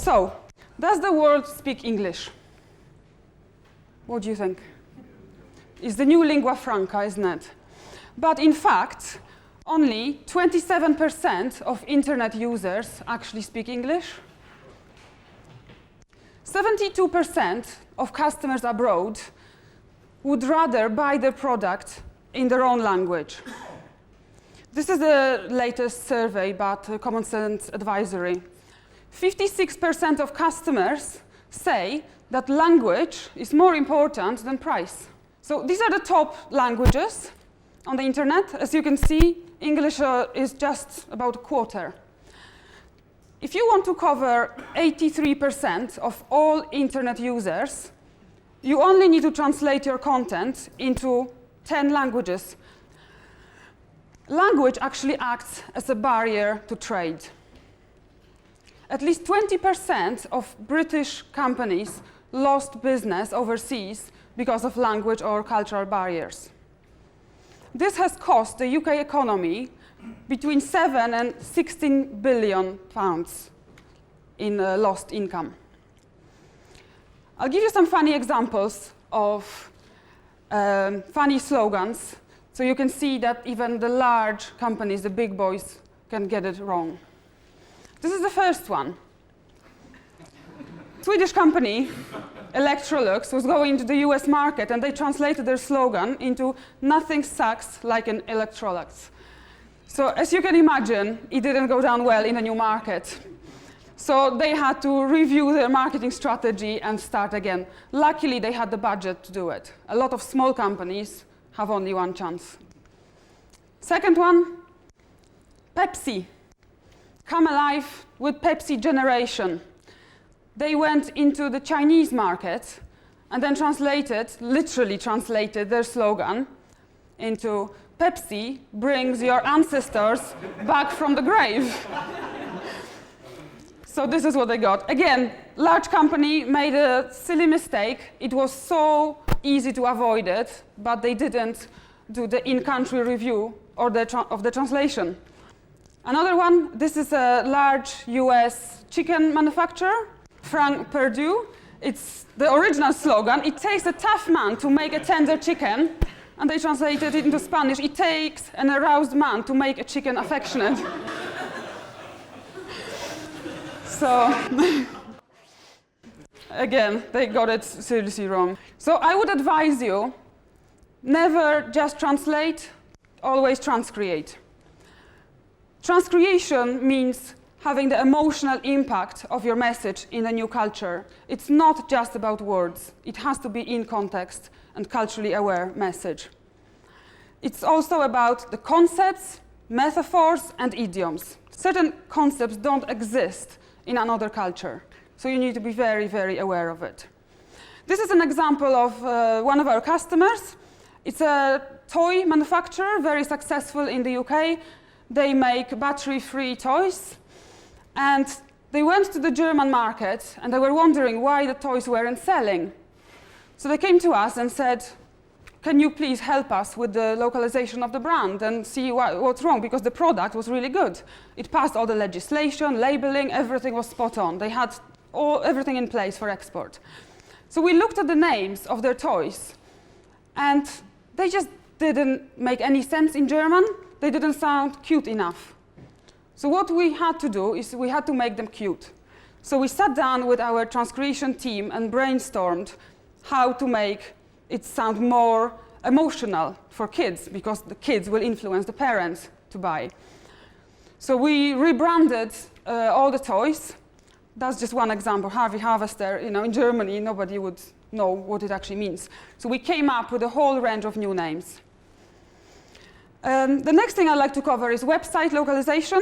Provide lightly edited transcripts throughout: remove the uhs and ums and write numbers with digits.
So, does the world speak English? What do you think? It's the new lingua franca, isn't it? But in fact, only 27% of internet users actually speak English. 72% of customers abroad would rather buy their product in their own language. This is the latest survey by Common Sense Advisory. 56% of customers say that language is more important than price. So these are the top languages on the internet. As you can see, English is just about a quarter. If you want to cover 83% of all internet users, you only need to translate your content into 10 languages. Language actually acts as a barrier to trade. At least 20% of British companies lost business overseas because of language or cultural barriers. This has cost the UK economy between 7 and 16 billion pounds in lost income. I'll give you some funny examples of funny slogans, so you can see that even the large companies, the big boys, can get it wrong. This is the first one. Swedish company, Electrolux, was going to the US market, and they translated their slogan into "Nothing sucks like an Electrolux." So as you can imagine, it didn't go down well in a new market. So they had to review their marketing strategy and start again. Luckily, they had the budget to do it. A lot of small companies have only one chance. Second one, Pepsi. Come alive with Pepsi generation. They went into the Chinese market and then literally translated their slogan into "Pepsi brings your ancestors back from the grave." So this is what they got. Again, large company made a silly mistake. It was so easy to avoid it, but they didn't do the in-country review or of the translation. Another one, this is a large US chicken manufacturer, Frank Perdue. It's the original slogan. It takes a tough man to make a tender chicken, and they translated it into Spanish. It takes an aroused man to make a chicken affectionate. So, again, they got it seriously wrong. So I would advise you, never just translate, always transcreate. Transcreation means having the emotional impact of your message in a new culture. It's not just about words. It has to be in context and culturally aware message. It's also about the concepts, metaphors, and idioms. Certain concepts don't exist in another culture, so you need to be very, very aware of it. This is an example of one of our customers. It's a toy manufacturer, very successful in the UK. They make battery-free toys, and they went to the German market, and they were wondering why the toys weren't selling. So they came to us and said, "Can you please help us with the localization of the brand and see what's wrong?" Because the product was really good. It passed all the legislation, labeling, everything was spot on. They had everything in place for export. So we looked at the names of their toys, and they just didn't make any sense in German. They didn't sound cute enough. So what we had to do is we had to make them cute. So we sat down with our Transcreation team and brainstormed how to make it sound more emotional for kids, because the kids will influence the parents to buy. So we rebranded all the toys. That's just one example. Harvey Harvester, in Germany, nobody would know what it actually means. So we came up with a whole range of new names. The next thing I'd like to cover is website localization.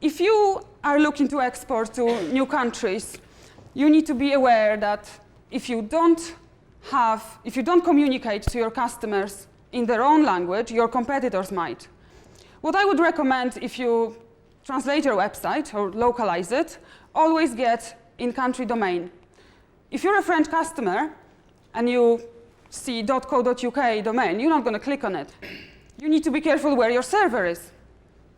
If you are looking to export to new countries, you need to be aware that if you don't communicate to your customers in their own language, your competitors might. What I would recommend, if you translate your website or localize it, always get in-country domain. If you're a French customer and you see .co.uk domain, you're not going to click on it. You need to be careful where your server is.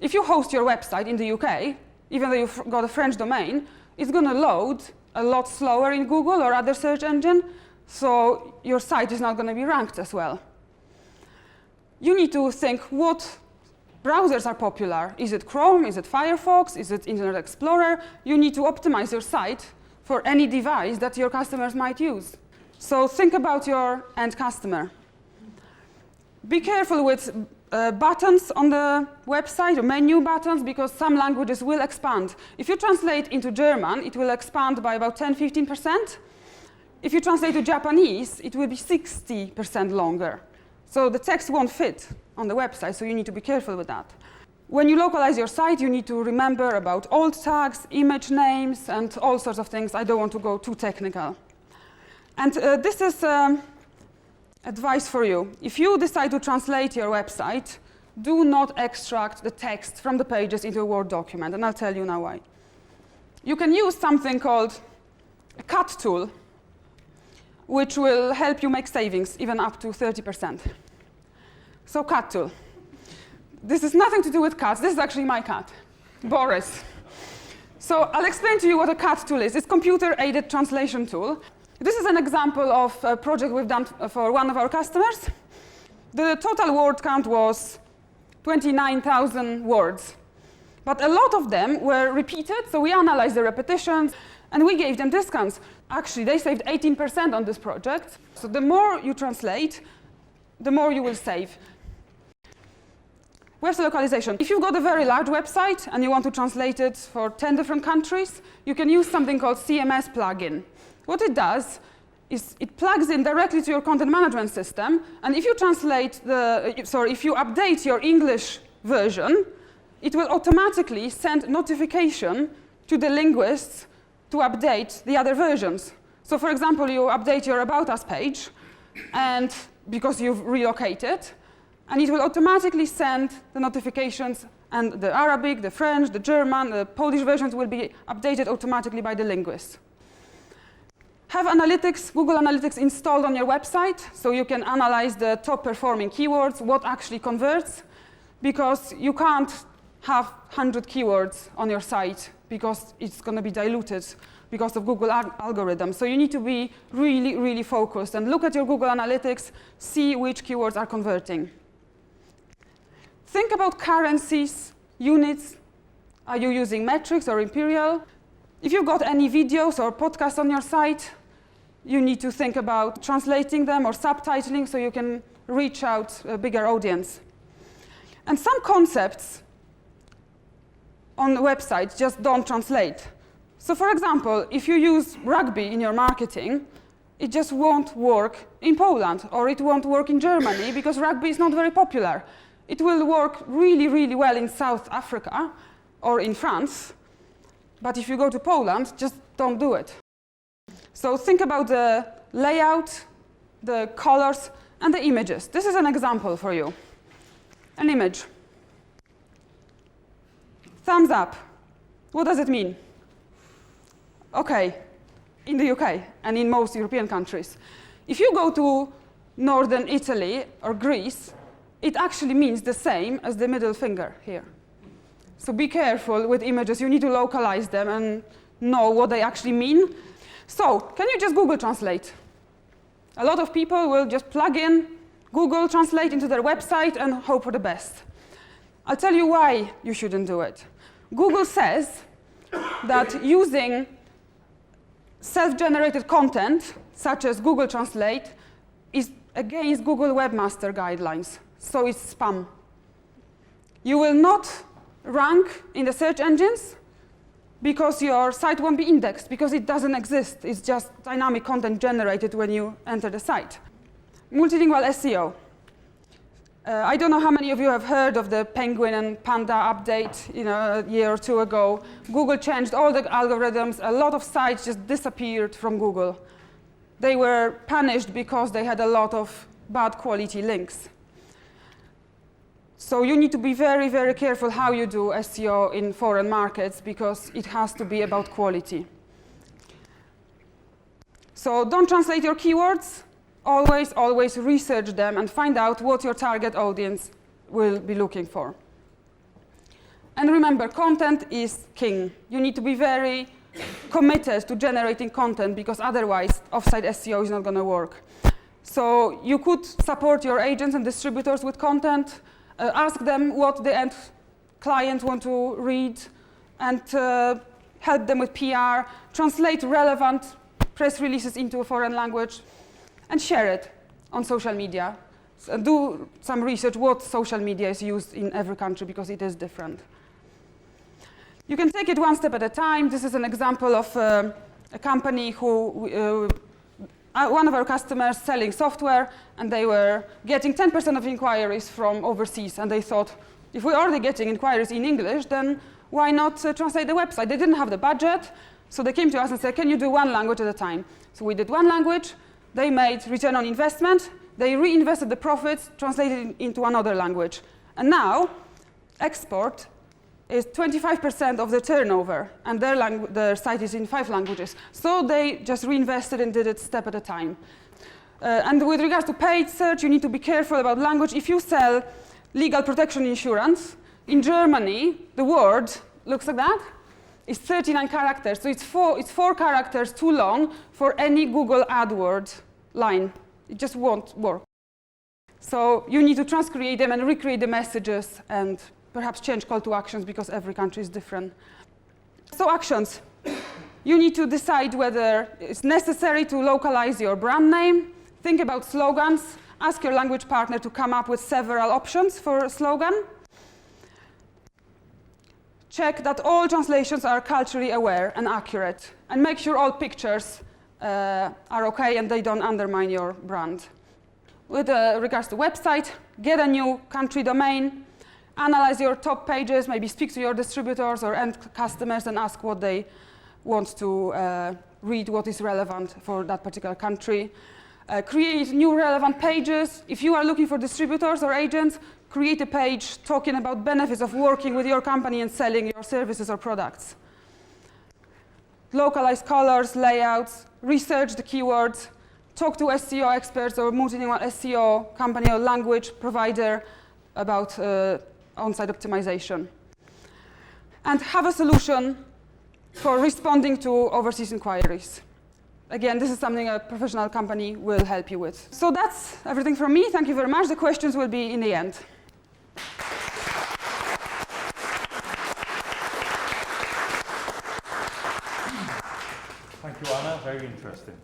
If you host your website in the UK, even though you've got a French domain, it's going to load a lot slower in Google or other search engine, so your site is not going to be ranked as well. You need to think what browsers are popular. Is it Chrome? Is it Firefox? Is it Internet Explorer? You need to optimize your site for any device that your customers might use. So think about your end customer. Be careful with buttons on the website, or menu buttons, because some languages will expand. If you translate into German, it will expand by about 10–15%. If you translate to Japanese, it will be 60% longer. So the text won't fit on the website, so you need to be careful with that. When you localize your site, you need to remember about alt tags, image names, and all sorts of things. I don't want to go too technical. And this is advice for you. If you decide to translate your website, do not extract the text from the pages into a Word document, and I'll tell you now why. You can use something called a cut tool, which will help you make savings, even up to 30%. So cut tool. This has nothing to do with cats. This is actually my cat, Boris. So I'll explain to you what a cut tool is. It's a computer-aided translation tool. This is an example of a project we've done for one of our customers. The total word count was 29,000 words. But a lot of them were repeated, so we analyzed the repetitions, and we gave them discounts. Actually, they saved 18% on this project. So the more you translate, the more you will save. Where's the localization? If you've got a very large website and you want to translate it for 10 different countries, you can use something called CMS plugin. What it does is it plugs in directly to your content management system, and if you if you update your English version, it will automatically send notification to the linguists to update the other versions. So for example, you update your About Us page, and because you've relocated, and it will automatically send the notifications, and the Arabic, the French, the German, the Polish versions will be updated automatically by the linguists. Have analytics, Google Analytics installed on your website, so you can analyze the top performing keywords, what actually converts, because you can't have 100 keywords on your site because it's going to be diluted because of Google algorithms. So you need to be really, really focused and look at your Google Analytics, see which keywords are converting. Think about currencies, units. Are you using metrics or imperial? If you've got any videos or podcasts on your site, you need to think about translating them or subtitling so you can reach out a bigger audience. And some concepts on the website just don't translate. So for example, if you use rugby in your marketing, it just won't work in Poland, or it won't work in Germany because rugby is not very popular. It will work really, really well in South Africa or in France, but if you go to Poland, just don't do it. So think about the layout, the colors, and the images. This is an example for you. An image. Thumbs up. What does it mean? Okay, in the UK and in most European countries. If you go to northern Italy or Greece, it actually means the same as the middle finger here. So be careful with images. You need to localize them and know what they actually mean. So can you just Google Translate? A lot of people will just plug in Google Translate into their website and hope for the best. I'll tell you why you shouldn't do it. Google says that using self-generated content, such as Google Translate, is against Google Webmaster Guidelines, so it's spam. You will not rank in the search engines because your site won't be indexed, because it doesn't exist. It's just dynamic content generated when you enter the site. Multilingual SEO. I don't know how many of you have heard of the Penguin and Panda update, a year or two ago. Google changed all the algorithms. A lot of sites just disappeared from Google. They were punished because they had a lot of bad quality links. So you need to be very, very careful how you do SEO in foreign markets, because it has to be about quality. So don't translate your keywords. Always, always research them and find out what your target audience will be looking for. And remember, content is king. You need to be very committed to generating content, because otherwise offsite SEO is not going to work. So you could support your agents and distributors with content, ask them what the end client want to read, and help them with PR, translate relevant press releases into a foreign language, and share it on social media. So do some research what social media is used in every country, because it is different. You can take it one step at a time. This is an example of a company who, one of our customers selling software, and they were getting 10% of inquiries from overseas, and they thought, if we're already getting inquiries in English, then why not translate the website? They didn't have the budget, so they came to us and said, can you do one language at a time? So we did one language. They made return on investment. They reinvested the profits, translated it into another language. And now, export is 25% of the turnover, and their site is in 5 languages. So they just reinvested and did it step at a time. And with regards to paid search, you need to be careful about language. If you sell legal protection insurance, in Germany, the word looks like that. It's 39 characters, so it's 4 characters too long for any Google AdWords line. It just won't work. So you need to transcreate them and recreate the messages and perhaps change call to actions, because every country is different. So actions. You need to decide whether it's necessary to localize your brand name. Think about slogans. Ask your language partner to come up with several options for a slogan. Check that all translations are culturally aware and accurate, and make sure all pictures are okay and they don't undermine your brand. With regards to website, get a new country domain, analyze your top pages, maybe speak to your distributors or end customers and ask what they want to read, what is relevant for that particular country. Create new relevant pages. If you are looking for distributors or agents, create a page talking about benefits of working with your company and selling your services or products. Localize colors, layouts, research the keywords, talk to SEO experts or multilingual SEO company or language provider about on-site optimization. And have a solution for responding to overseas inquiries. Again, this is something a professional company will help you with. So that's everything from me. Thank you very much. The questions will be in the end. Thank you, Anna. Very interesting.